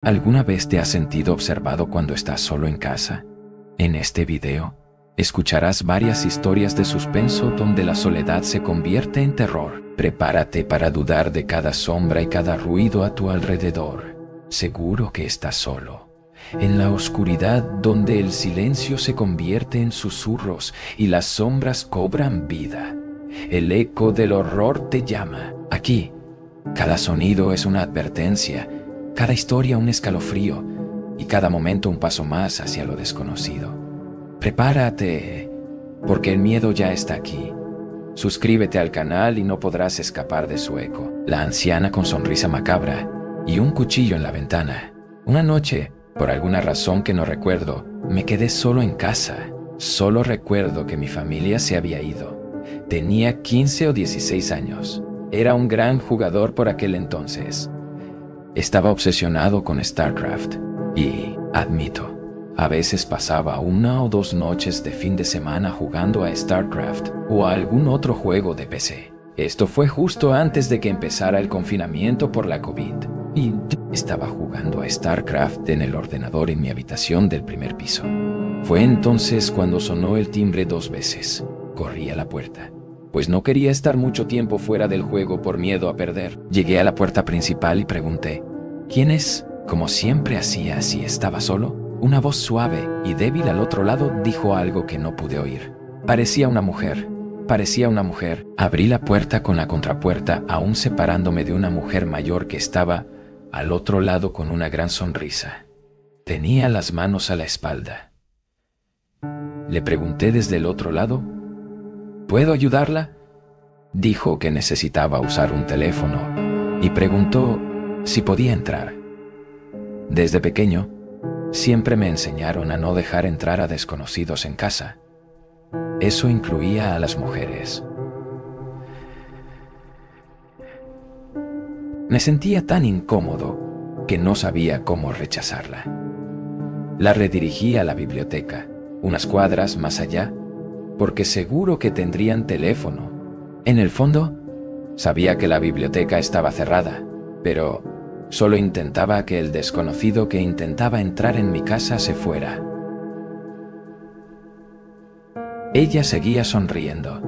¿Alguna vez te has sentido observado cuando estás solo en casa? En este video, escucharás varias historias de suspenso donde la soledad se convierte en terror. Prepárate para dudar de cada sombra y cada ruido a tu alrededor. Seguro que estás solo. En la oscuridad donde el silencio se convierte en susurros y las sombras cobran vida. El eco del horror te llama. Aquí, cada sonido es una advertencia, cada historia un escalofrío y cada momento un paso más hacia lo desconocido. Prepárate, porque el miedo ya está aquí. Suscríbete al canal y no podrás escapar de su eco. La anciana con sonrisa macabra y un cuchillo en la ventana. Una noche, por alguna razón que no recuerdo, me quedé solo en casa. Solo recuerdo que mi familia se había ido. Tenía 15 o 16 años. Era un gran jugador por aquel entonces. Estaba obsesionado con StarCraft y, admito, a veces pasaba 1 o 2 noches de fin de semana jugando a StarCraft o a algún otro juego de PC. Esto fue justo antes de que empezara el confinamiento por la COVID y estaba jugando a StarCraft en el ordenador en mi habitación del primer piso. Fue entonces cuando sonó el timbre 2 veces. Corrí a la puerta, pues no quería estar mucho tiempo fuera del juego por miedo a perder. Llegué a la puerta principal y pregunté, ¿quién es? Como siempre hacía si estaba solo. Una voz suave y débil al otro lado dijo algo que no pude oír. Parecía una mujer. Abrí la puerta con la contrapuerta, aún separándome de una mujer mayor que estaba al otro lado con una gran sonrisa. Tenía las manos a la espalda. Le pregunté desde el otro lado, ¿puedo ayudarla? Dijo que necesitaba usar un teléfono y preguntó si podía entrar. Desde pequeño, siempre me enseñaron a no dejar entrar a desconocidos en casa. Eso incluía a las mujeres. Me sentía tan incómodo que no sabía cómo rechazarla. La redirigí a la biblioteca, unas cuadras más allá, porque seguro que tendrían teléfono. En el fondo, sabía que la biblioteca estaba cerrada, pero solo intentaba que el desconocido que intentaba entrar en mi casa se fuera. Ella seguía sonriendo,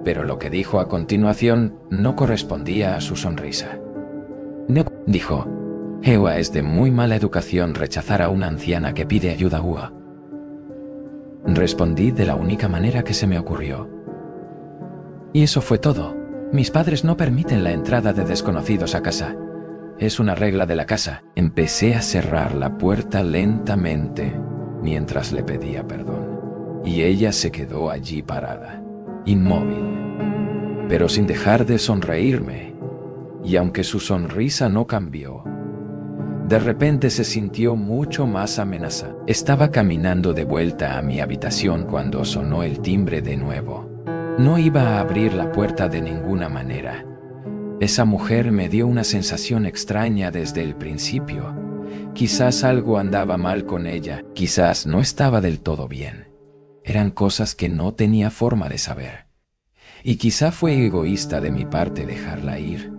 pero lo que dijo a continuación no correspondía a su sonrisa. No, dijo, Ewa, es de muy mala educación rechazar a una anciana que pide ayuda. Ua. Respondí de la única manera que se me ocurrió. Y eso fue todo. Mis padres no permiten la entrada de desconocidos a casa. Es una regla de la casa. Empecé a cerrar la puerta lentamente mientras le pedía perdón. Y ella se quedó allí parada, inmóvil, pero sin dejar de sonreírme. Y aunque su sonrisa no cambió, de repente se sintió mucho más amenazada. Estaba caminando de vuelta a mi habitación cuando sonó el timbre de nuevo. No iba a abrir la puerta de ninguna manera. Esa mujer me dio una sensación extraña desde el principio. Quizás algo andaba mal con ella, quizás no estaba del todo bien. Eran cosas que no tenía forma de saber. Y quizá fue egoísta de mi parte dejarla ir.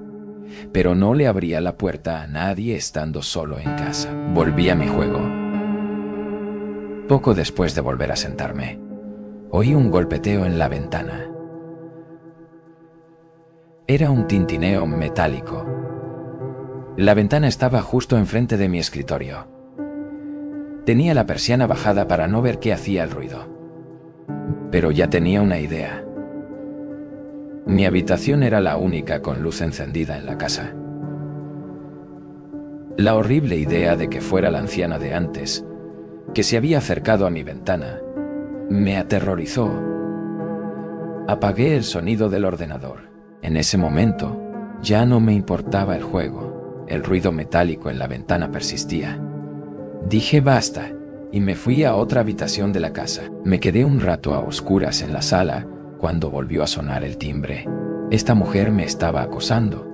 Pero no le abría la puerta a nadie estando solo en casa. Volví a mi juego. Poco después de volver a sentarme, oí un golpeteo en la ventana. Era un tintineo metálico. La ventana estaba justo enfrente de mi escritorio. Tenía la persiana bajada para no ver qué hacía el ruido. Pero ya tenía una idea. Mi habitación era la única con luz encendida en la casa. La horrible idea de que fuera la anciana de antes, que se había acercado a mi ventana, me aterrorizó. Apagué el sonido del ordenador. En ese momento, ya no me importaba el juego. El ruido metálico en la ventana persistía. Dije basta y me fui a otra habitación de la casa. Me quedé un rato a oscuras en la sala cuando volvió a sonar el timbre. Esta mujer me estaba acosando.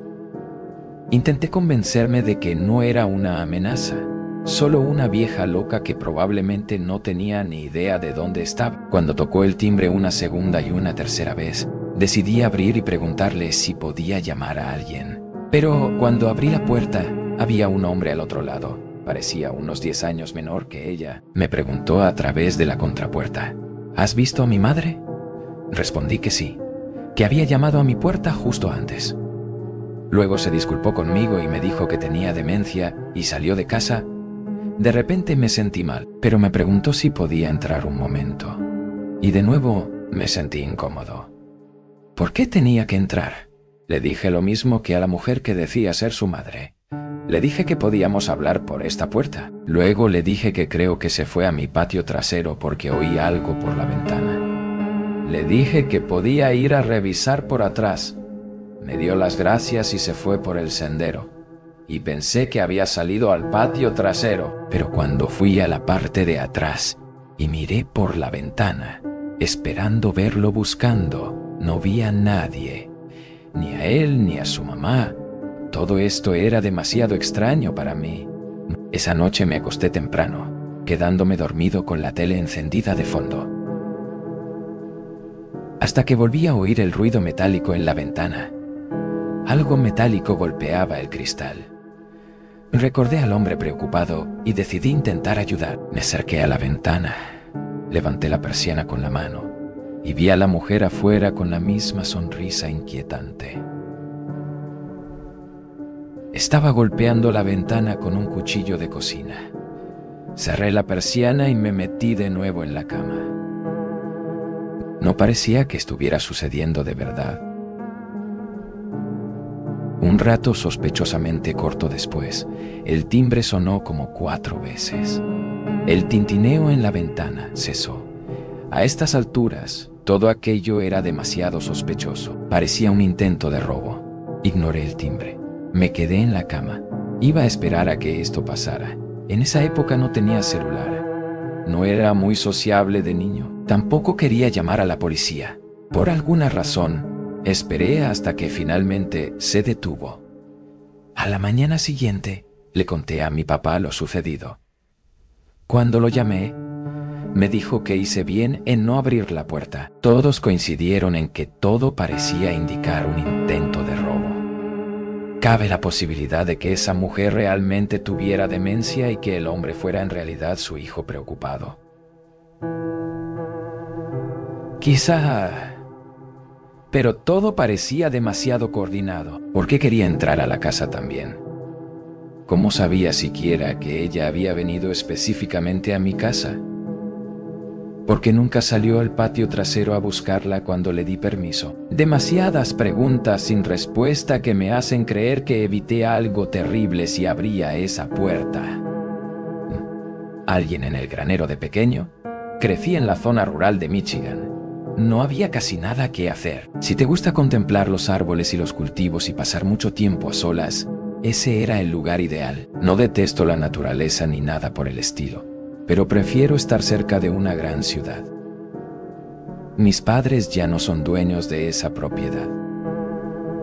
Intenté convencerme de que no era una amenaza, solo una vieja loca que probablemente no tenía ni idea de dónde estaba. Cuando tocó el timbre una segunda y una tercera vez, decidí abrir y preguntarle si podía llamar a alguien. Pero cuando abrí la puerta, había un hombre al otro lado. parecía unos 10 años menor que ella, me preguntó a través de la contrapuerta: ¿has visto a mi madre? Respondí que sí, que había llamado a mi puerta justo antes. Luego se disculpó conmigo y me dijo que tenía demencia y salió de casa. De repente me sentí mal, pero me preguntó si podía entrar un momento. Y de nuevo me sentí incómodo. ¿Por qué tenía que entrar? Le dije lo mismo que a la mujer que decía ser su madre. Le dije que podíamos hablar por esta puerta. Luego le dije que creo que se fue a mi patio trasero porque oí algo por la ventana. Le dije que podía ir a revisar por atrás. Me dio las gracias y se fue por el sendero. Y pensé que había salido al patio trasero, pero cuando fui a la parte de atrás y miré por la ventana, esperando verlo buscando, no vi a nadie, ni a él ni a su mamá. Todo esto era demasiado extraño para mí. Esa noche me acosté temprano, quedándome dormido con la tele encendida de fondo, hasta que volví a oír el ruido metálico en la ventana. Algo metálico golpeaba el cristal. Recordé al hombre preocupado y decidí intentar ayudar. Me acerqué a la ventana, levanté la persiana con la mano y vi a la mujer afuera con la misma sonrisa inquietante. Estaba golpeando la ventana con un cuchillo de cocina. Cerré la persiana y me metí de nuevo en la cama. No parecía que estuviera sucediendo de verdad. Un rato sospechosamente corto después, el timbre sonó como 4 veces. El tintineo en la ventana cesó. A estas alturas, todo aquello era demasiado sospechoso. Parecía un intento de robo. Ignoré el timbre. Me quedé en la cama. Iba a esperar a que esto pasara. En esa época no tenía celular. No era muy sociable de niño. Tampoco quería llamar a la policía. Por alguna razón, esperé hasta que finalmente se detuvo. A la mañana siguiente, le conté a mi papá lo sucedido. Cuando lo llamé, me dijo que hice bien en no abrir la puerta. Todos coincidieron en que todo parecía indicar un intento de robo. Cabe la posibilidad de que esa mujer realmente tuviera demencia y que el hombre fuera en realidad su hijo preocupado. Quizá... Pero todo parecía demasiado coordinado. ¿Por qué quería entrar a la casa también? ¿Cómo sabía siquiera que ella había venido específicamente a mi casa? ¿Por qué nunca salió al patio trasero a buscarla cuando le di permiso? Demasiadas preguntas sin respuesta que me hacen creer que evité algo terrible si abría esa puerta. ¿Alguien en el granero de pequeño? Crecí en la zona rural de Michigan. No había casi nada que hacer. Si te gusta contemplar los árboles y los cultivos y pasar mucho tiempo a solas, ese era el lugar ideal. No detesto la naturaleza ni nada por el estilo, pero prefiero estar cerca de una gran ciudad. Mis padres ya no son dueños de esa propiedad.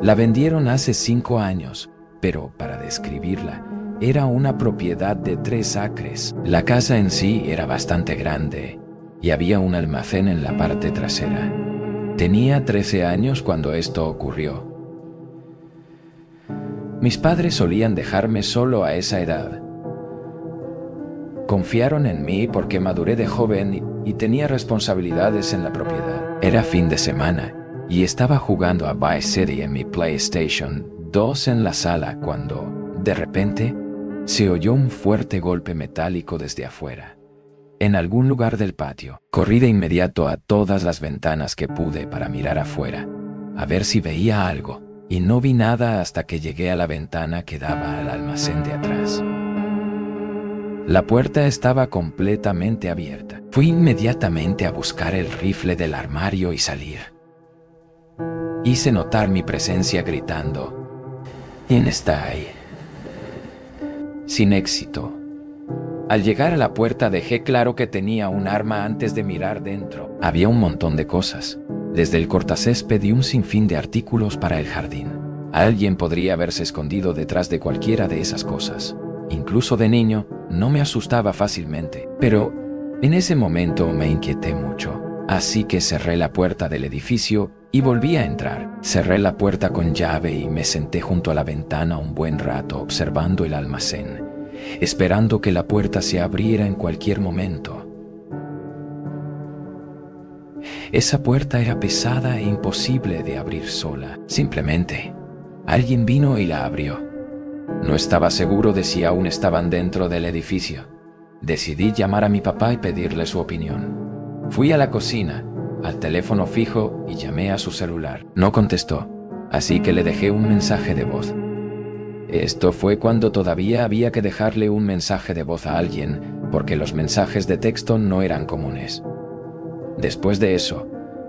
La vendieron hace 5 años, pero para describirla, era una propiedad de 3 acres. La casa en sí era bastante grande y había un almacén en la parte trasera. Tenía 13 años cuando esto ocurrió. Mis padres solían dejarme solo a esa edad. Confiaron en mí porque maduré de joven y tenía responsabilidades en la propiedad. Era fin de semana y estaba jugando a Vice City en mi PlayStation 2 en la sala cuando, de repente, se oyó un fuerte golpe metálico desde afuera. En algún lugar del patio. Corrí de inmediato a todas las ventanas que pude para mirar afuera, a ver si veía algo, y no vi nada hasta que llegué a la ventana que daba al almacén de atrás. La puerta estaba completamente abierta. Fui inmediatamente a buscar el rifle del armario y salir. Hice notar mi presencia gritando: ¿quién está ahí? Sin éxito. Al llegar a la puerta dejé claro que tenía un arma antes de mirar dentro. Había un montón de cosas, desde el cortacésped y un sinfín de artículos para el jardín. Alguien podría haberse escondido detrás de cualquiera de esas cosas. Incluso de niño, no me asustaba fácilmente, pero en ese momento me inquieté mucho. Así que cerré la puerta del edificio y volví a entrar. Cerré la puerta con llave y me senté junto a la ventana un buen rato observando el almacén. esperando que la puerta se abriera en cualquier momento. Esa puerta era pesada e imposible de abrir sola. Simplemente, alguien vino y la abrió. No estaba seguro de si aún estaban dentro del edificio. Decidí llamar a mi papá y pedirle su opinión. Fui a la cocina, al teléfono fijo y llamé a su celular. No contestó, así que le dejé un mensaje de voz. Esto fue cuando todavía había que dejarle un mensaje de voz a alguien, porque los mensajes de texto no eran comunes. Después de eso,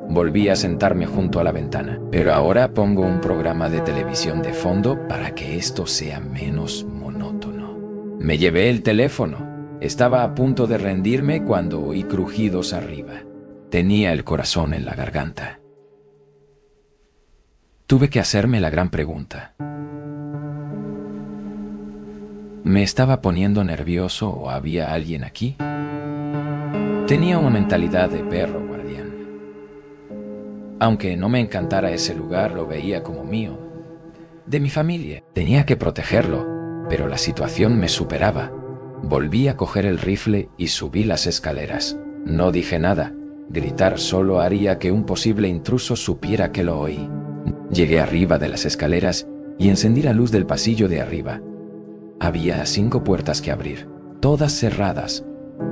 volví a sentarme junto a la ventana, pero ahora pongo un programa de televisión de fondo para que esto sea menos monótono. Me llevé el teléfono. Estaba a punto de rendirme cuando oí crujidos arriba. Tenía el corazón en la garganta. Tuve que hacerme la gran pregunta. ¿Me estaba poniendo nervioso o había alguien aquí? Tenía una mentalidad de perro guardián. Aunque no me encantara ese lugar, lo veía como mío, de mi familia. Tenía que protegerlo, pero la situación me superaba. Volví a coger el rifle y subí las escaleras. No dije nada. Gritar solo haría que un posible intruso supiera que lo oí. Llegué arriba de las escaleras y encendí la luz del pasillo de arriba. Había 5 puertas que abrir, todas cerradas.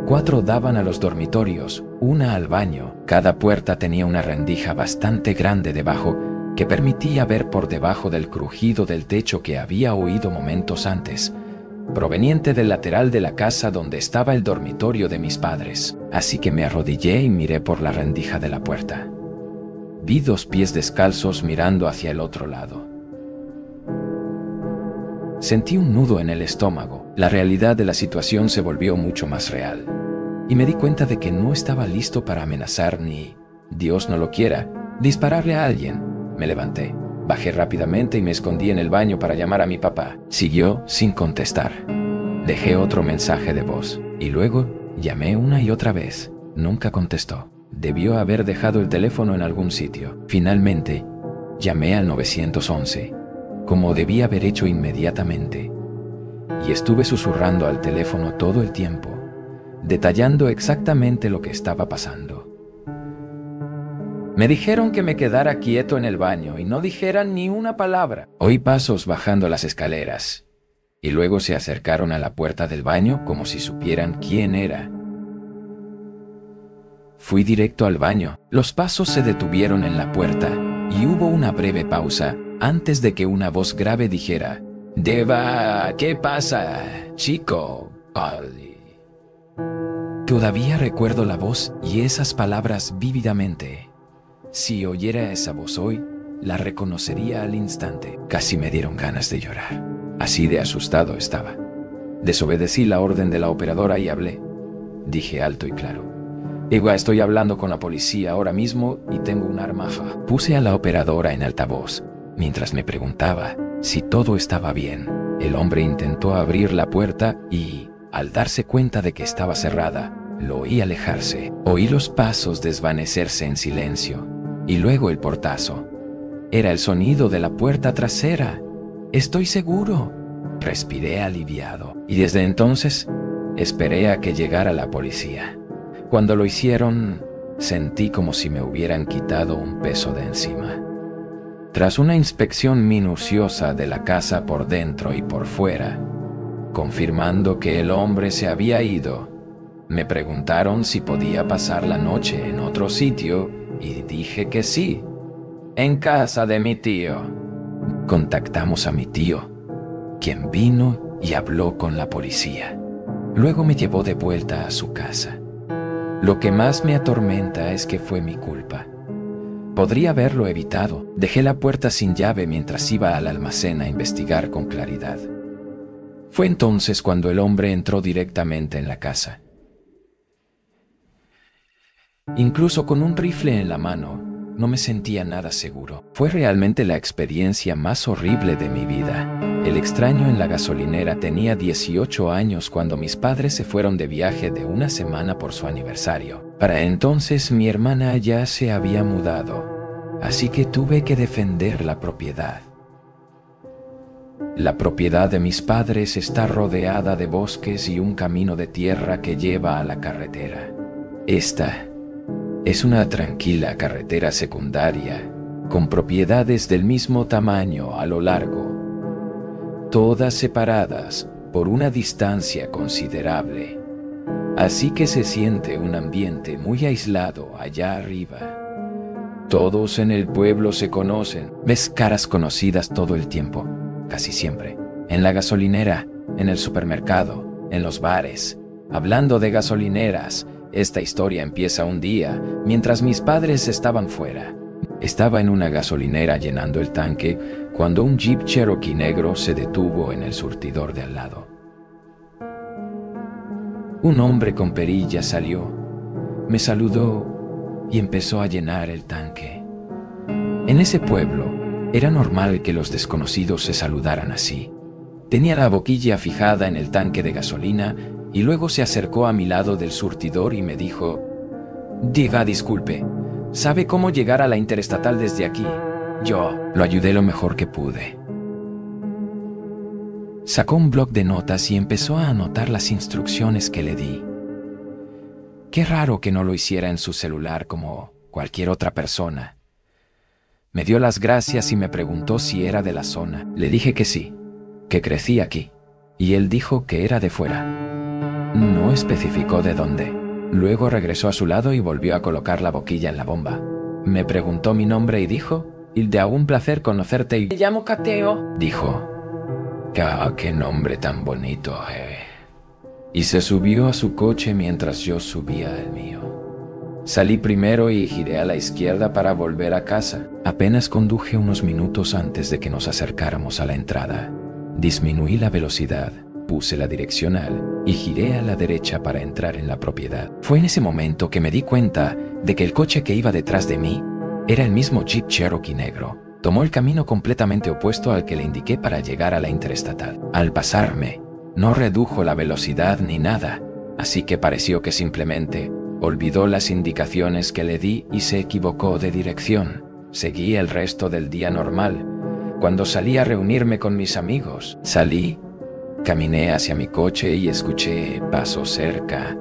4 daban a los dormitorios, una al baño. Cada puerta tenía una rendija bastante grande debajo que permitía ver por debajo del crujido del techo que había oído momentos antes, proveniente del lateral de la casa donde estaba el dormitorio de mis padres. Así que me arrodillé y miré por la rendija de la puerta. Vi 2 pies descalzos mirando hacia el otro lado. Sentí un nudo en el estómago. La realidad de la situación se volvió mucho más real. Y me di cuenta de que no estaba listo para amenazar ni, Dios no lo quiera, dispararle a alguien. Me levanté, bajé rápidamente y me escondí en el baño para llamar a mi papá. Siguió sin contestar. Dejé otro mensaje de voz y luego llamé una y otra vez. Nunca contestó. Debió haber dejado el teléfono en algún sitio. Finalmente, llamé al 911. Como debía haber hecho inmediatamente, y estuve susurrando al teléfono todo el tiempo, detallando exactamente lo que estaba pasando. Me dijeron que me quedara quieto en el baño y no dijera ni una palabra. Oí pasos bajando las escaleras, y luego se acercaron a la puerta del baño como si supieran quién era. Fui directo al baño. Los pasos se detuvieron en la puerta, y hubo una breve pausa antes de que una voz grave dijera: «Deva, ¿qué pasa, chico?» Todavía recuerdo la voz y esas palabras vívidamente. Si oyera esa voz hoy, la reconocería al instante. Casi me dieron ganas de llorar. Así de asustado estaba. Desobedecí la orden de la operadora y hablé. Dije alto y claro: «Estoy hablando con la policía ahora mismo y tengo un arma». Puse a la operadora en altavoz. Mientras me preguntaba si todo estaba bien, el hombre intentó abrir la puerta y, al darse cuenta de que estaba cerrada, lo oí alejarse. Oí los pasos desvanecerse en silencio y luego el portazo. Era el sonido de la puerta trasera. «Estoy seguro». Respiré aliviado y desde entonces esperé a que llegara la policía. Cuando lo hicieron, sentí como si me hubieran quitado un peso de encima. Tras una inspección minuciosa de la casa por dentro y por fuera, confirmando que el hombre se había ido, me preguntaron si podía pasar la noche en otro sitio y dije que sí, en casa de mi tío. Contactamos a mi tío, quien vino y habló con la policía. Luego me llevó de vuelta a su casa. Lo que más me atormenta es que fue mi culpa. Podría haberlo evitado. Dejé la puerta sin llave mientras iba al almacén a investigar con claridad. Fue entonces cuando el hombre entró directamente en la casa. Incluso con un rifle en la mano, no me sentía nada seguro. Fue realmente la experiencia más horrible de mi vida. El extraño en la gasolinera tenía 18 años cuando mis padres se fueron de viaje de una semana por su aniversario. Para entonces mi hermana ya se había mudado, así que tuve que defender la propiedad. La propiedad de mis padres está rodeada de bosques y un camino de tierra que lleva a la carretera. Esta es una tranquila carretera secundaria, con propiedades del mismo tamaño a lo largo, todas separadas por una distancia considerable. Así que se siente un ambiente muy aislado allá arriba. Todos en el pueblo se conocen. Ves caras conocidas todo el tiempo, casi siempre. En la gasolinera, en el supermercado, en los bares. Hablando de gasolineras, esta historia empieza un día mientras mis padres estaban fuera. Estaba en una gasolinera llenando el tanque cuando un Jeep Cherokee negro se detuvo en el surtidor de al lado. Un hombre con perilla salió, me saludó y empezó a llenar el tanque. En ese pueblo era normal que los desconocidos se saludaran así. Tenía la boquilla fijada en el tanque de gasolina y luego se acercó a mi lado del surtidor y me dijo: «Diga disculpe, ¿sabe cómo llegar a la interestatal desde aquí?» Yo lo ayudé lo mejor que pude. Sacó un bloc de notas y empezó a anotar las instrucciones que le di. Qué raro que no lo hiciera en su celular como cualquier otra persona. Me dio las gracias y me preguntó si era de la zona. Le dije que sí, que crecí aquí, y él dijo que era de fuera. No especificó de dónde. Luego regresó a su lado y volvió a colocar la boquilla en la bomba. Me preguntó mi nombre y dijo: «De un placer conocerte y...» «Me llamo Cateo», dijo. «Qué nombre tan bonito, Y se subió a su coche mientras yo subía al mío. Salí primero y giré a la izquierda para volver a casa. Apenas conduje unos minutos antes de que nos acercáramos a la entrada. Disminuí la velocidad, puse la direccional y giré a la derecha para entrar en la propiedad. Fue en ese momento que me di cuenta de que el coche que iba detrás de mí era el mismo Jeep Cherokee negro. Tomó el camino completamente opuesto al que le indiqué para llegar a la interestatal. Al pasarme, no redujo la velocidad ni nada, así que pareció que simplemente olvidó las indicaciones que le di y se equivocó de dirección. Seguí el resto del día normal. Cuando salí a reunirme con mis amigos, caminé hacia mi coche y escuché pasos cerca.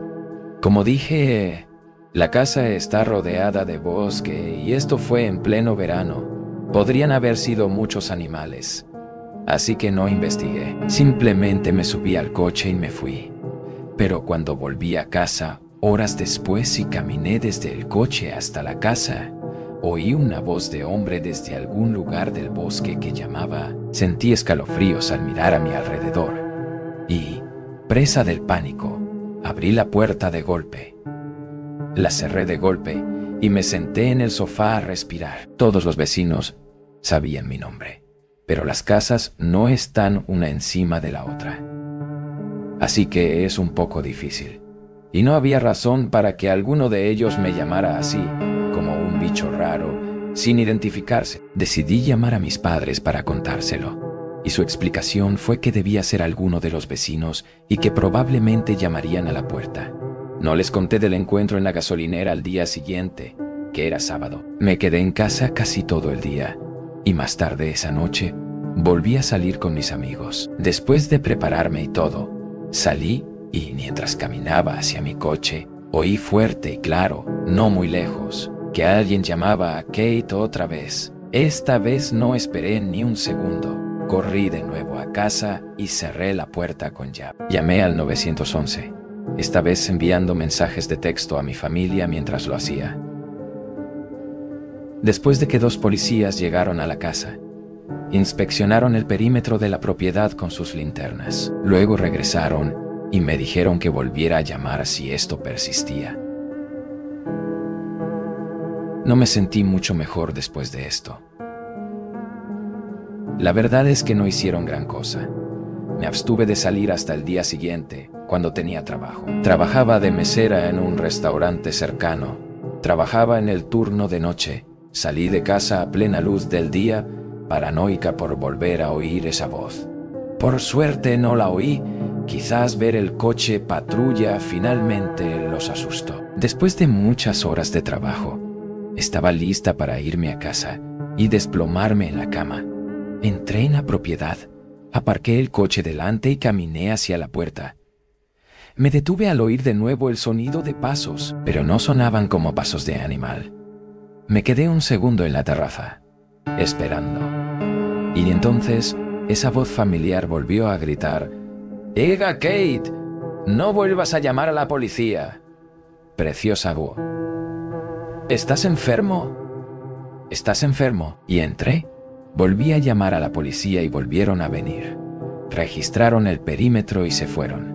Como dije, la casa está rodeada de bosque y esto fue en pleno verano. Podrían haber sido muchos animales. Así que no investigué. Simplemente me subí al coche y me fui. Pero cuando volví a casa, horas después y caminé desde el coche hasta la casa, oí una voz de hombre desde algún lugar del bosque que llamaba. Sentí escalofríos al mirar a mi alrededor. Y, presa del pánico, abrí la puerta de golpe. La cerré de golpe y me senté en el sofá a respirar. Todos los vecinos sabían mi nombre, pero las casas no están una encima de la otra. Así que es un poco difícil. Y no había razón para que alguno de ellos me llamara así, como un bicho raro, sin identificarse. Decidí llamar a mis padres para contárselo, y su explicación fue que debía ser alguno de los vecinos y que probablemente llamarían a la puerta. No les conté del encuentro en la gasolinera al día siguiente, que era sábado. Me quedé en casa casi todo el día, y más tarde esa noche volví a salir con mis amigos. Después de prepararme y todo, salí y mientras caminaba hacia mi coche, oí fuerte y claro, no muy lejos, que alguien llamaba a Kate otra vez. Esta vez no esperé ni un segundo. Corrí de nuevo a casa y cerré la puerta con llave. Llamé al 911, esta vez enviando mensajes de texto a mi familia mientras lo hacía. Después de que 2 policías llegaron a la casa, inspeccionaron el perímetro de la propiedad con sus linternas. Luego regresaron y me dijeron que volviera a llamar si esto persistía. No me sentí mucho mejor después de esto. La verdad es que no hicieron gran cosa. Me abstuve de salir hasta el día siguiente, cuando tenía trabajo. Trabajaba de mesera en un restaurante cercano. Trabajaba en el turno de noche. Salí de casa a plena luz del día, paranoica por volver a oír esa voz. Por suerte no la oí. Quizás ver el coche patrulla finalmente los asustó. Después de muchas horas de trabajo, estaba lista para irme a casa y desplomarme en la cama. Entré en la propiedad, Aparqué el coche delante y caminé hacia la puerta. Me detuve al oír de nuevo el sonido de pasos, pero no sonaban como pasos de animal. Me quedé un segundo en la terraza, esperando. Y entonces, esa voz familiar volvió a gritar: «¡Ega, Kate! ¡No vuelvas a llamar a la policía!». Preciosa voz. «¿Estás enfermo? ¿Estás enfermo?». Y entré. Volví a llamar a la policía y volvieron a venir. Registraron el perímetro y se fueron.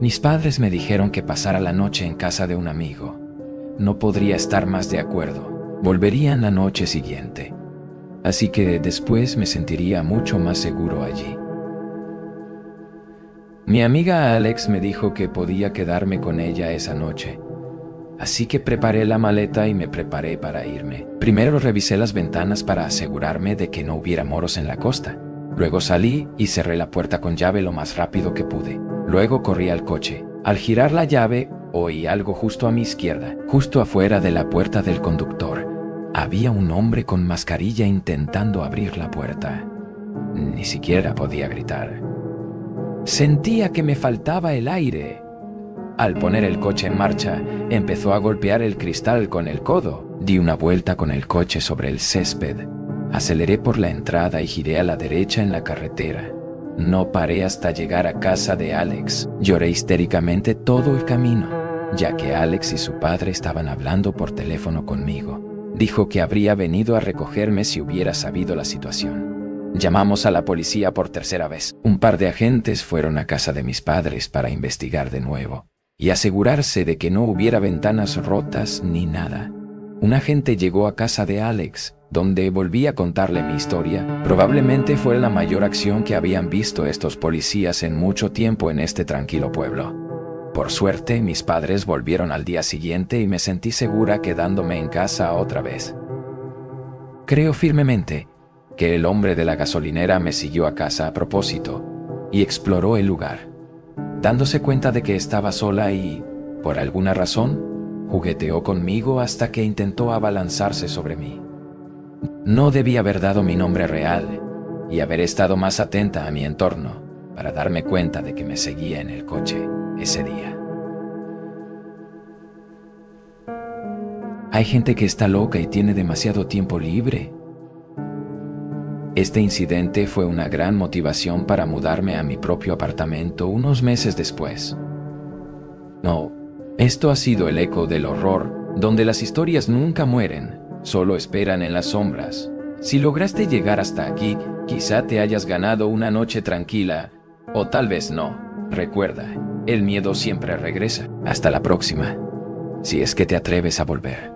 Mis padres me dijeron que pasara la noche en casa de un amigo. No podría estar más de acuerdo. Volverían la noche siguiente. Así que después me sentiría mucho más seguro allí. Mi amiga Alex me dijo que podía quedarme con ella esa noche. Así que preparé la maleta y me preparé para irme. Primero revisé las ventanas para asegurarme de que no hubiera moros en la costa. Luego salí y cerré la puerta con llave lo más rápido que pude. Luego corrí al coche. Al girar la llave, oí algo justo a mi izquierda, justo afuera de la puerta del conductor. Había un hombre con mascarilla intentando abrir la puerta. Ni siquiera podía gritar. Sentía que me faltaba el aire. Al poner el coche en marcha, empezó a golpear el cristal con el codo. Di una vuelta con el coche sobre el césped. Aceleré por la entrada y giré a la derecha en la carretera. No paré hasta llegar a casa de Alex. Lloré histéricamente todo el camino, ya que Alex y su padre estaban hablando por teléfono conmigo. Dijo que habría venido a recogerme si hubiera sabido la situación. Llamamos a la policía por tercera vez. Un par de agentes fueron a casa de mis padres para investigar de nuevo y asegurarse de que no hubiera ventanas rotas ni nada. Un agente llegó a casa de Alex, donde volví a contarle mi historia. Probablemente fue la mayor acción que habían visto estos policías en mucho tiempo en este tranquilo pueblo. Por suerte, mis padres volvieron al día siguiente y me sentí segura quedándome en casa otra vez. Creo firmemente que el hombre de la gasolinera me siguió a casa a propósito y exploró el lugar, dándose cuenta de que estaba sola y, por alguna razón, jugueteó conmigo hasta que intentó abalanzarse sobre mí. No debí haber dado mi nombre real y haber estado más atenta a mi entorno para darme cuenta de que me seguía en el coche ese día. Hay gente que está loca y tiene demasiado tiempo libre. Este incidente fue una gran motivación para mudarme a mi propio apartamento unos meses después. No, esto ha sido el eco del horror, donde las historias nunca mueren, solo esperan en las sombras. Si lograste llegar hasta aquí, quizá te hayas ganado una noche tranquila, o tal vez no. Recuerda, el miedo siempre regresa. Hasta la próxima, si es que te atreves a volver.